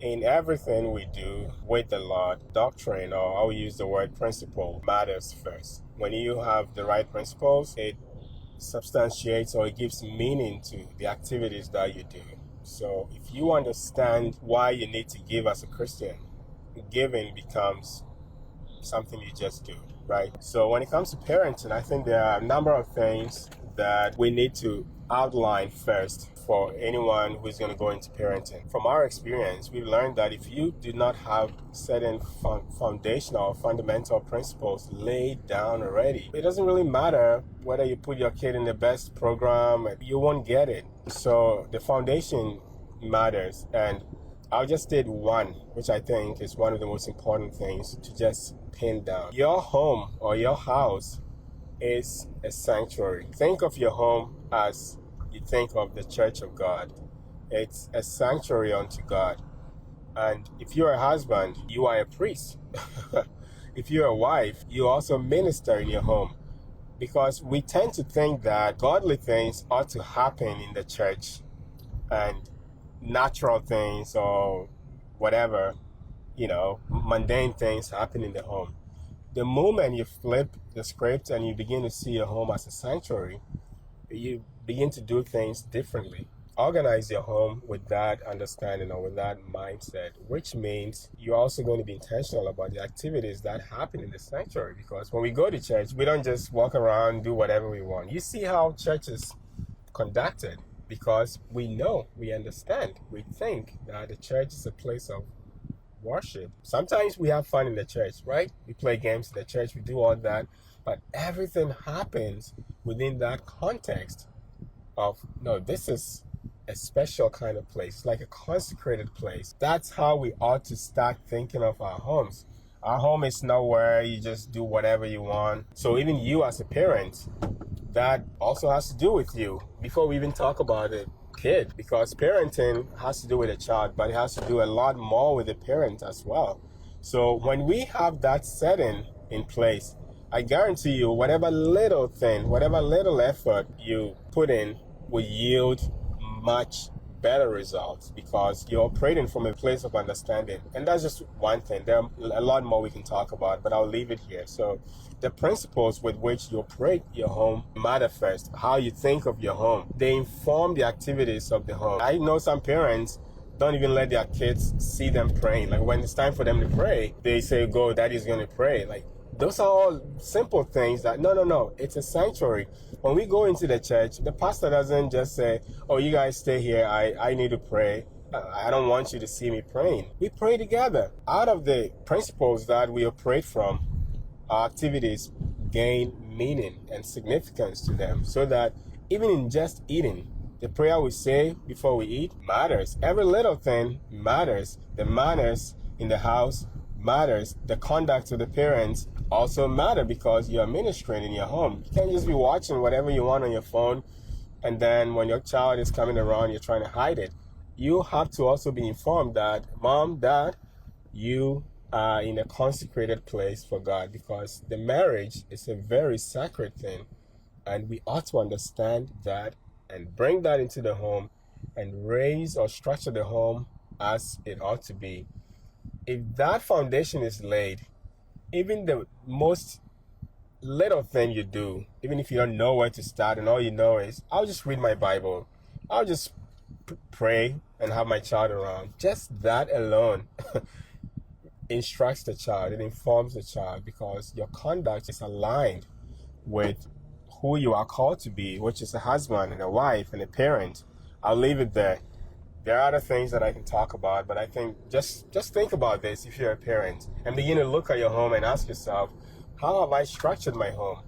In everything we do with the Lord, doctrine, or I'll use the word principle, matters first. When you have the right principles, it substantiates or it gives meaning to the activities that you do. So if you understand why you need to give as a Christian, giving becomes something you just do, right? So when it comes to parenting, I think there are a number of things that we need to outline first for anyone who's going to go into parenting. From our experience, we've learned that if you do not have certain foundational or fundamental principles laid down already, it doesn't really matter whether you put your kid in the best program, you won't get it. So the foundation matters, and I'll just state one, which I think is one of the most important things to just pin down. Your home or your house is a sanctuary. Think of your home as you think of the church of God. It's a sanctuary unto God. And if you're a husband, you are a priest. If you're a wife, you also minister in your home. Because we tend to think that godly things ought to happen in the church and natural things or whatever, mundane things happen in the home. The moment you flip the script and you begin to see your home as a sanctuary, you begin to do things differently. Organize your home with that understanding or with that mindset, which means you're also going to be intentional about the activities that happen in the sanctuary. Because when we go to church, we don't just walk around, do whatever we want. You see how church is conducted because we know, we understand, we think that the church is a place of worship. Sometimes we have fun in the church, right? We play games in the church, we do all that, but everything happens within that context of, no, this is a special kind of place. It's like a consecrated place. That's how we ought to start thinking of our homes. Our home is not where you just do whatever you want. So even you as a parent, that also has to do with you before we even talk about it. Kid, because parenting has to do with a child, but it has to do a lot more with the parent as well. So when we have that setting in place, I guarantee you whatever little thing, whatever little effort you put in will yield much better results because you're operating from a place of understanding. And that's just one thing. There are a lot more we can talk about, but I'll leave it here. So the principles with which you operate your home matter first. How you think of your home, they inform the activities of the home. I know some parents don't even let their kids see them praying. Like when it's time for them to pray, they say, go, daddy's going to pray. Like those are all simple things that, no, it's a sanctuary. When we go into the church, the pastor doesn't just say, oh, you guys stay here, I need to pray. I don't want you to see me praying. We pray together. Out of the principles that we operate from, our activities gain meaning and significance to them so that even in just eating, the prayer we say before we eat matters. Every little thing matters. The manners in the house matters. The conduct of the parents also matter because you're ministering in your home. You can't just be watching whatever you want on your phone and then when your child is coming around, you're trying to hide it. You have to also be informed that, Mom, Dad, you are in a consecrated place for God because the marriage is a very sacred thing and we ought to understand that and bring that into the home and raise or structure the home as it ought to be. If that foundation is laid, even the most little thing you do, even if you don't know where to start and all you know is, I'll just read my Bible, I'll just pray and have my child around. Just that alone instructs the child, it informs the child because your conduct is aligned with who you are called to be, which is a husband and a wife and a parent. I'll leave it there. There are other things that I can talk about, but I think just think about this if you're a parent and begin to look at your home and ask yourself, how have I structured my home?